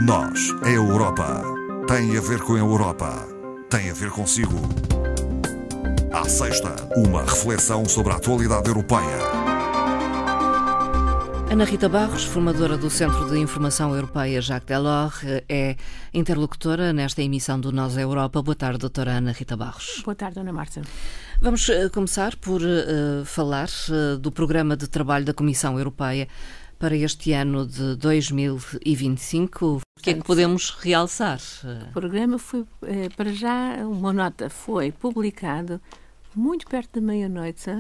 Nós, a Europa, tem a ver com a Europa, tem a ver consigo. À sexta, uma reflexão sobre a atualidade europeia. Ana Rita Barros, formadora do Centro de Informação Europeia Jacques Delors, é interlocutora nesta emissão do Nós, a Europa. Boa tarde, doutora Ana Rita Barros. Boa tarde, Dona Marta. Vamos começar por falar do programa de trabalho da Comissão Europeia para este ano de 2025. O que é que podemos realçar? O programa foi, para já, uma nota foi publicado muito perto da meia-noite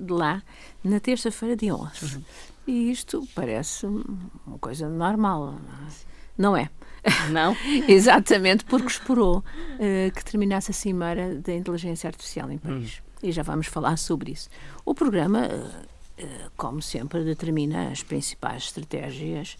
de lá, na terça-feira, dia 11. E isto parece uma coisa normal, não é? Não? Exatamente, porque esperou que terminasse a cimeira da inteligência artificial em Paris. E já vamos falar sobre isso. O programa, como sempre, determina as principais estratégias,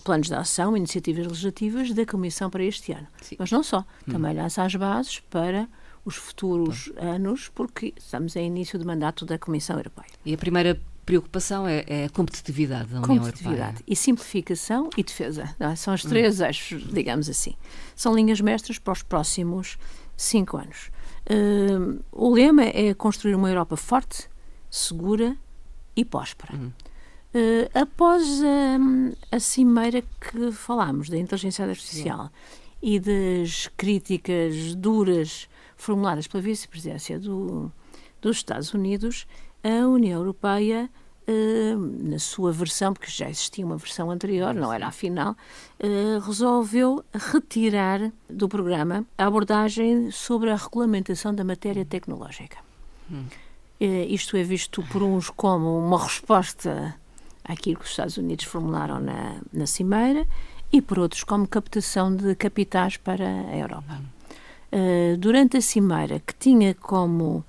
planos de ação, iniciativas legislativas da Comissão para este ano. Sim. Mas não só, também lança as bases para os futuros anos, porque estamos em início de mandato da Comissão Europeia. E a primeira preocupação é a competitividade da União Europeia. E simplificação e defesa. São os três eixos, digamos assim. São linhas mestras para os próximos 5 anos. O lema é construir uma Europa forte, segura e próspera. Após a cimeira que falámos da inteligência artificial e das críticas duras formuladas pela vice-presidência dos Estados Unidos, a União Europeia, na sua versão, porque já existia uma versão anterior, não era a final, resolveu retirar do programa a abordagem sobre a regulamentação da matéria tecnológica. Isto é visto por uns como uma resposta àquilo que os Estados Unidos formularam na cimeira e por outros como captação de capitais para a Europa. Durante a cimeira, que tinha como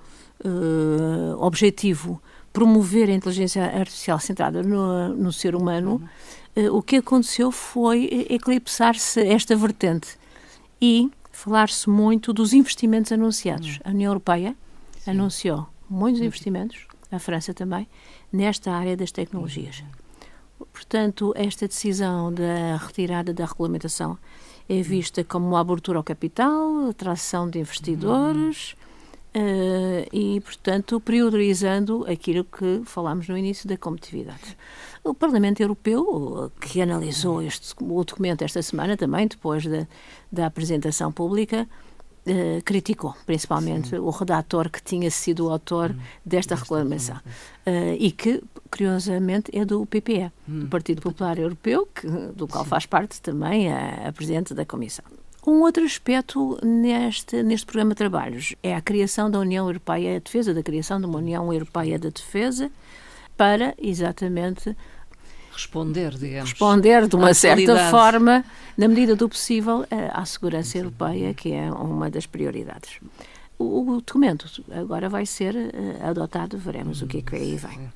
objetivo promover a inteligência artificial centrada no ser humano, o que aconteceu foi eclipsar-se esta vertente e falar-se muito dos investimentos anunciados. A União Europeia anunciou muitos investimentos, a França também, nesta área das tecnologias. Portanto, esta decisão da retirada da regulamentação é vista como uma abertura ao capital, atração de investidores e, portanto, priorizando aquilo que falámos no início da competitividade. O Parlamento Europeu, que analisou o documento esta semana também, depois da apresentação pública, criticou, principalmente o redator que tinha sido o autor desta regulamentação e que, curiosamente, é do PPE, do Partido Popular Europeu, do qual faz parte também a Presidente da Comissão. Um outro aspecto neste programa de trabalhos é a criação da União Europeia de Defesa, da criação de uma União Europeia de Defesa para, exatamente, responder de uma certa forma, na medida do possível, à segurança europeia, que é uma das prioridades. O documento agora vai ser adotado, veremos o que é que aí vem.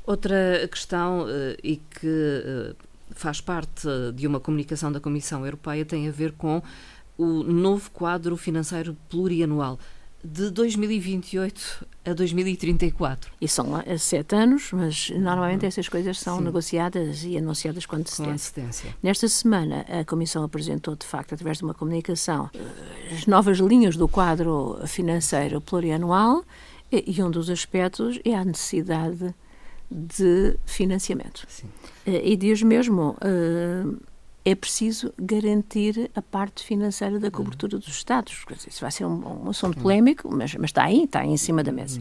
Outra questão e que faz parte de uma comunicação da Comissão Europeia tem a ver com o novo quadro financeiro plurianual de 2028 a 2034. E são 7 anos, mas normalmente essas coisas são negociadas e anunciadas com antecedência. Nesta semana, a Comissão apresentou, de facto, através de uma comunicação, as novas linhas do quadro financeiro plurianual e um dos aspectos é a necessidade de financiamento. E diz mesmo, é preciso garantir a parte financeira da cobertura dos Estados. Isso vai ser um assunto polémico, mas está em cima da mesa.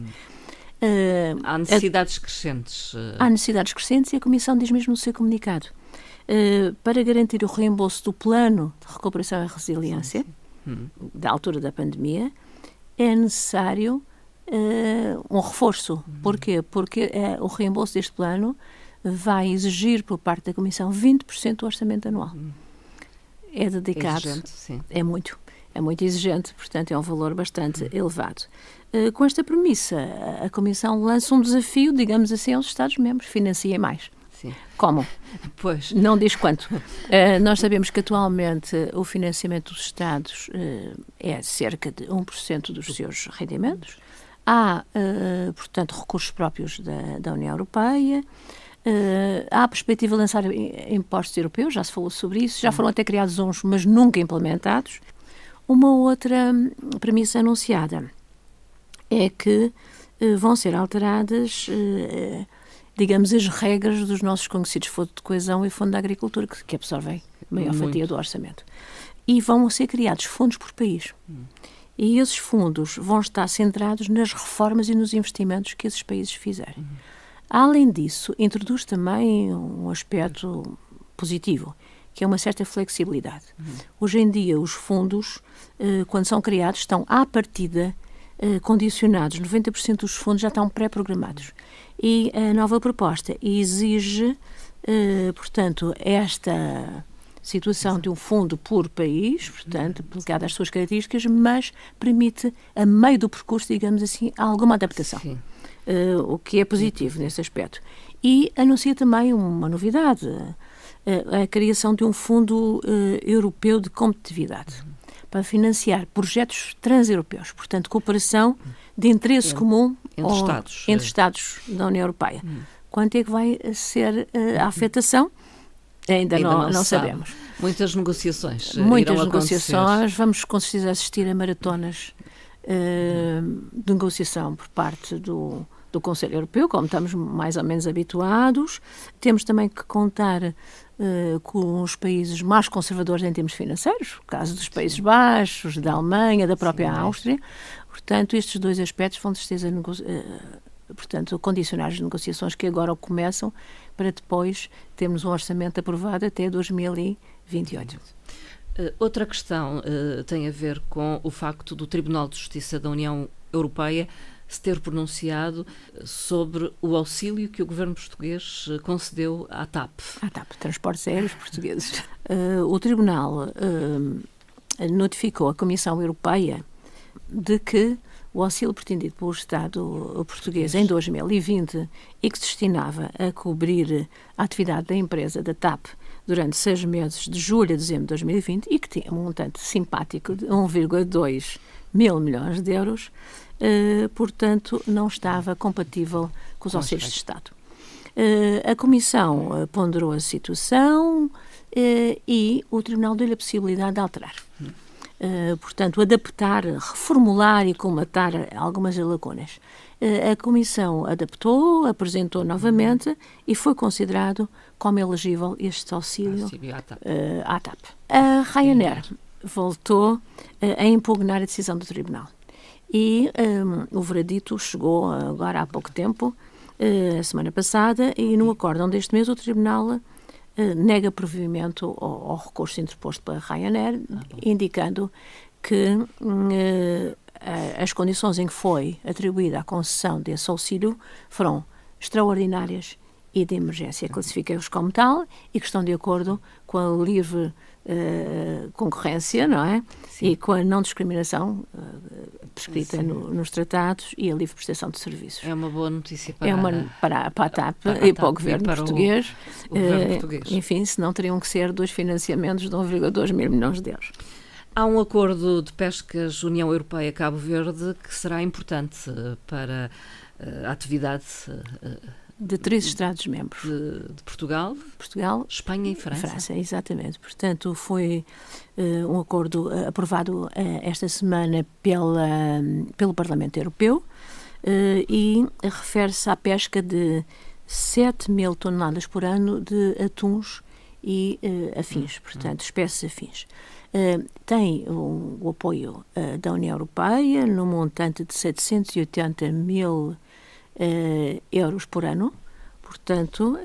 Há necessidades crescentes. Há necessidades crescentes e a Comissão diz mesmo no seu comunicado. Para garantir o reembolso do plano de recuperação e resiliência, da altura da pandemia, é necessário um reforço. Porquê? Porque o reembolso deste plano vai exigir por parte da Comissão 20% do orçamento anual. É dedicado. É exigente, sim. É muito exigente, portanto é um valor bastante elevado. Com esta premissa, a Comissão lança um desafio, digamos assim, aos Estados-membros: financiem mais. Sim. Como? Pois. Não diz quanto. Nós sabemos que atualmente o financiamento dos Estados é cerca de 1% dos seus rendimentos. Há, portanto, recursos próprios da União Europeia. Há a perspectiva de lançar impostos europeus, já se falou sobre isso, já foram até criados uns, mas nunca implementados. Uma outra premissa anunciada é que vão ser alteradas, digamos, as regras dos nossos conhecidos Fundo de Coesão e Fundo da Agricultura, que absorvem a maior fatia do orçamento. E vão ser criados fundos por país. E esses fundos vão estar centrados nas reformas e nos investimentos que esses países fizerem. Além disso, introduz também um aspecto positivo, que é uma certa flexibilidade. Hoje em dia, os fundos, quando são criados, estão à partida condicionados. 90% dos fundos já estão pré-programados. E a nova proposta exige, portanto, esta situação de um fundo por país, portanto, aplicado às suas características, mas permite, a meio do percurso, digamos assim, alguma adaptação. O que é positivo nesse aspecto. E anuncia também uma novidade, a criação de um fundo europeu de competitividade para financiar projetos transeuropeus, portanto, cooperação de interesse comum entre Estados da União Europeia. Quanto é que vai ser a afetação? Ainda não sabemos. Muitas negociações. Muitas negociações. Vamos, com certeza, assistir a maratonas de negociação por parte do Conselho Europeu, como estamos mais ou menos habituados. Temos também que contar com os países mais conservadores em termos financeiros, o caso dos Países Baixos, da Alemanha, da própria Áustria. Portanto, estes dois aspectos vão, de certeza, condicionar as negociações que agora começam para depois termos um orçamento aprovado até 2028. Outra questão tem a ver com o facto do Tribunal de Justiça da União Europeia se ter pronunciado sobre o auxílio que o governo português concedeu à TAP. À TAP, Transportes Aéreos Portugueses. O Tribunal notificou a Comissão Europeia de que o auxílio pretendido pelo Estado português em 2020 e que se destinava a cobrir a atividade da empresa, da TAP, durante 6 meses, de julho a dezembro de 2020, e que tinha um montante simpático de 1,2 mil milhões de euros, portanto, não estava compatível com os auxílios de Estado. A Comissão ponderou a situação e o Tribunal deu-lhe a possibilidade de alterar. Portanto, adaptar, reformular e colmatar algumas lacunas. A Comissão adaptou, apresentou novamente e foi considerado como elegível este auxílio à TAP. A Ryanair voltou a impugnar a decisão do Tribunal. E o veredito chegou agora há pouco tempo, a semana passada, e no acórdão deste mês o Tribunal nega provimento ao recurso interposto pela Ryanair, indicando que as condições em que foi atribuída a concessão desse auxílio foram extraordinárias e de emergência. Classifiquei-os como tal e que estão de acordo com a livre concorrência, não é? Sim. E com a não discriminação prescrita nos tratados e a livre prestação de serviços. É uma boa notícia para a TAP e para o governo português. O governo português. Enfim, senão teriam que ser 2 financiamentos de 1,2 mil milhões de euros. Há um acordo de pescas União Europeia-Cabo Verde que será importante para a atividade de 3 Estados-membros. De Portugal, Espanha e França. França, exatamente. Portanto, foi um acordo aprovado esta semana pelo Parlamento Europeu e refere-se à pesca de 7 mil toneladas por ano de atuns e afins, portanto, espécies afins. Tem o apoio da União Europeia no montante de 780 mil euros por ano, portanto,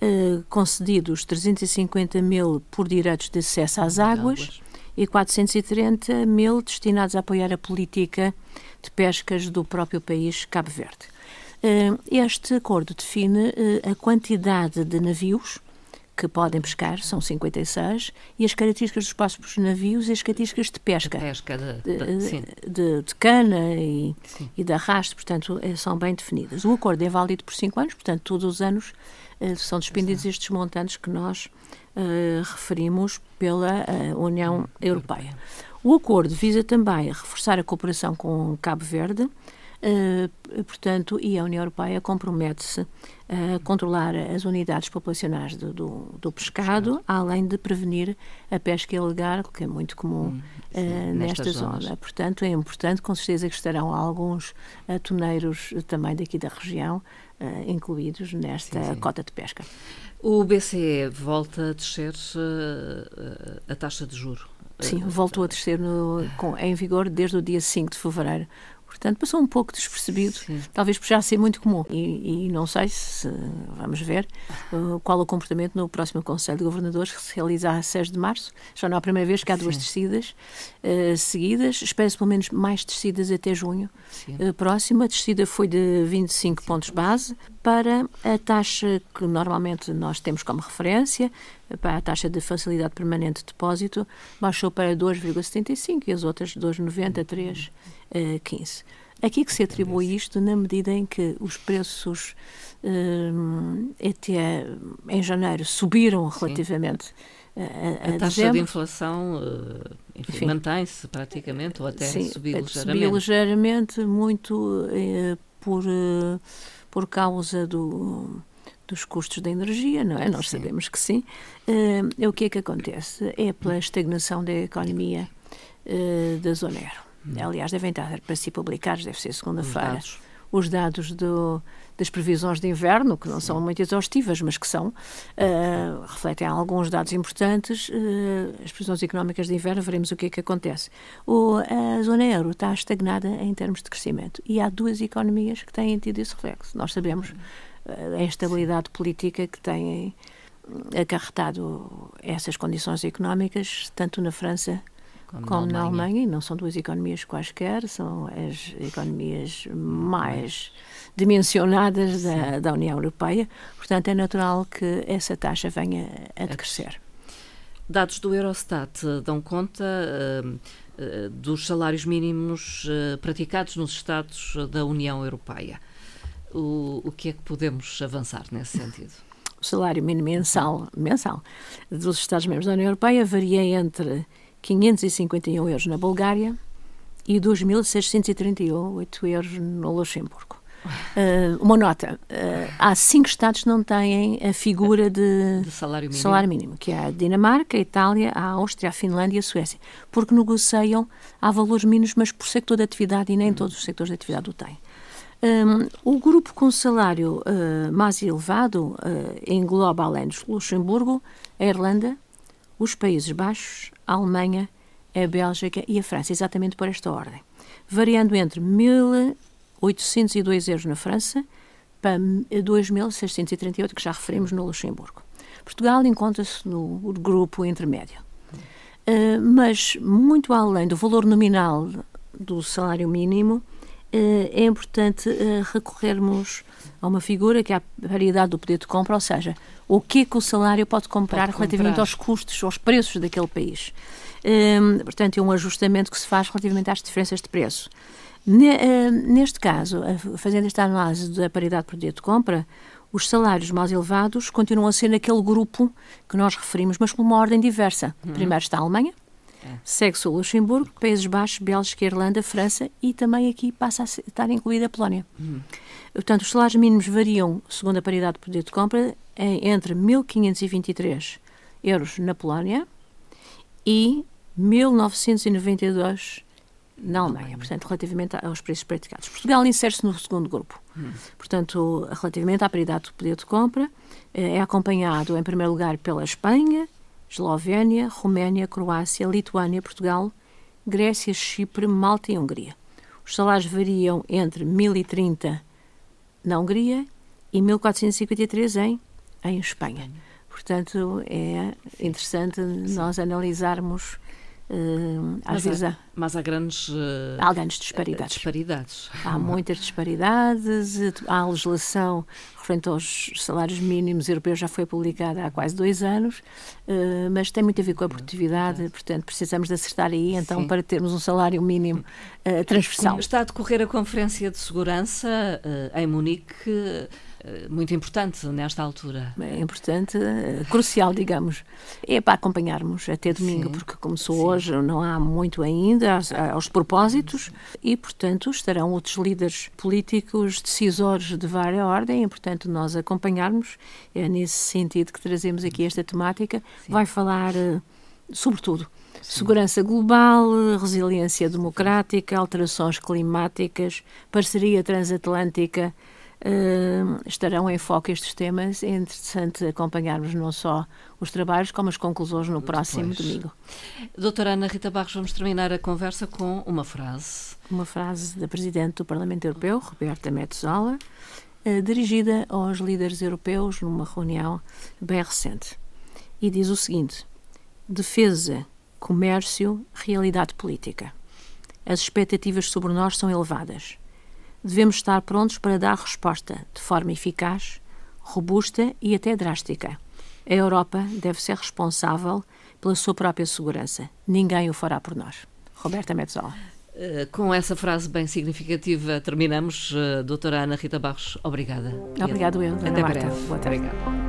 concedidos 350 mil por direitos de acesso às águas e 430 mil destinados a apoiar a política de pescas do próprio país Cabo Verde. Este acordo define a quantidade de navios que podem pescar, são 56, e as características dos próprios navios e as características de pesca. De cana e de arrasto, portanto, são bem definidas. O acordo é válido por 5 anos, portanto, todos os anos são despendidos estes montantes que nós referimos pela União Europeia. O acordo visa também reforçar a cooperação com Cabo Verde, portanto, e a União Europeia compromete-se controlar as unidades populacionais do pescado, além de prevenir a pesca ilegal, que é muito comum nesta zona. Portanto, é importante, com certeza que estarão alguns atoneiros também daqui da região incluídos nesta cota de pesca. O BCE volta a descer a taxa de juro. Sim, voltou a descer em vigor desde o dia 5 de fevereiro. Portanto, passou um pouco despercebido, talvez por já ser muito comum. E não sei se vamos ver qual o comportamento no próximo Conselho de Governadores, que se realiza a 6 de março. Já não é a primeira vez que há duas descidas seguidas. Espera-se pelo menos mais descidas até junho próximo. A descida foi de 25 pontos base para a taxa que normalmente nós temos como referência, para a taxa de facilidade permanente de depósito, baixou para 2,75 e as outras 2,90, 3,15. Aqui que se atribui isto na medida em que os preços até em janeiro subiram relativamente a taxa dezembro. De inflação mantém-se praticamente ou até subiu ligeiramente. Subiu ligeiramente, muito por causa dos custos da energia, não é? Nós sabemos que sim. O que é que acontece? É pela estagnação da economia da zona euro. Aliás, devem estar para si publicados, deve ser segunda-feira, os dados das previsões de inverno, que não são muito exaustivas, mas que são, refletem alguns dados importantes. As previsões económicas de inverno, veremos o que é que acontece. A zona euro está estagnada em termos de crescimento e há duas economias que têm tido esse reflexo. Nós sabemos a instabilidade política que têm acarretado essas condições económicas, tanto na França como na Alemanha, e não são duas economias quaisquer, são as economias mais dimensionadas da União Europeia. Portanto, é natural que essa taxa venha a decrescer. Dados do Eurostat dão conta dos salários mínimos praticados nos Estados da União Europeia. O que é que podemos avançar nesse sentido? O salário mínimo mensal dos Estados-membros da União Europeia varia entre 551 euros na Bulgária e 2.638 euros no Luxemburgo. Uma nota, há 5 Estados que não têm a figura de salário mínimo, que é a Dinamarca, a Itália, a Áustria, a Finlândia e a Suécia, porque negociam a valores mínimos, mas por sector de atividade, e nem todos os sectores de atividade o têm. O grupo com salário mais elevado engloba, além do Luxemburgo, a Irlanda, os Países Baixos, a Alemanha, a Bélgica e a França, exatamente por esta ordem, variando entre 1.802 euros na França para 2.638, que já referimos, no Luxemburgo. Portugal encontra-se no grupo intermédio. Mas, muito além do valor nominal do salário mínimo, é importante recorrermos a uma figura que é a paridade do poder de compra, ou seja, o que é que o salário pode comprar relativamente aos custos, aos preços daquele país. Portanto, é um ajustamento que se faz relativamente às diferenças de preço. Neste caso, fazendo esta análise da paridade do poder de compra, os salários mais elevados continuam a ser naquele grupo que nós referimos, mas por uma ordem diversa. Primeiro está a Alemanha, segue-se o Luxemburgo, Países Baixos, Bélgica, Irlanda, França e também aqui passa a estar incluída a Polónia. Portanto, os salários mínimos variam, segundo a paridade de poder de compra, entre 1.523 euros na Polónia e 1.992 na Alemanha, portanto, relativamente aos preços praticados. Portugal insere-se no segundo grupo. Portanto, relativamente à paridade do poder de compra, é acompanhado, em primeiro lugar, pela Espanha, Eslovénia, Roménia, Croácia, Lituânia, Portugal, Grécia, Chipre, Malta e Hungria. Os salários variam entre 1.030 na Hungria e 1.453 em Espanha. Portanto, é interessante nós analisarmos mas há grandes disparidades. Há muitas disparidades. A legislação referente aos salários mínimos europeus já foi publicada há quase 2 anos, mas tem muito a ver com a produtividade, portanto precisamos de acertar aí então para termos um salário mínimo transversal. Está a decorrer a Conferência de Segurança em Munique. muito importante nesta altura. É importante, crucial, digamos. É para acompanharmos até domingo, porque começou hoje, não há muito ainda aos propósitos e, portanto, estarão outros líderes políticos, decisores de várias ordem e, portanto, nós acompanharmos. É nesse sentido que trazemos aqui esta temática. Vai falar, sobretudo, segurança global, resiliência democrática, alterações climáticas, parceria transatlântica, estarão em foco estes temas. É interessante acompanharmos não só os trabalhos, como as conclusões no próximo domingo. Doutora Ana Rita Barros, vamos terminar a conversa com uma frase. Uma frase da Presidente do Parlamento Europeu, Roberta Metsola, dirigida aos líderes europeus numa reunião bem recente. E diz o seguinte: defesa, comércio, realidade política. As expectativas sobre nós são elevadas. Devemos estar prontos para dar resposta de forma eficaz, robusta e até drástica. A Europa deve ser responsável pela sua própria segurança. Ninguém o fará por nós. Roberta Metsola. Com essa frase bem significativa terminamos. Doutora Ana Rita Barros, obrigada. Obrigado eu, Dona Marta. Até breve. Boa tarde. Obrigada.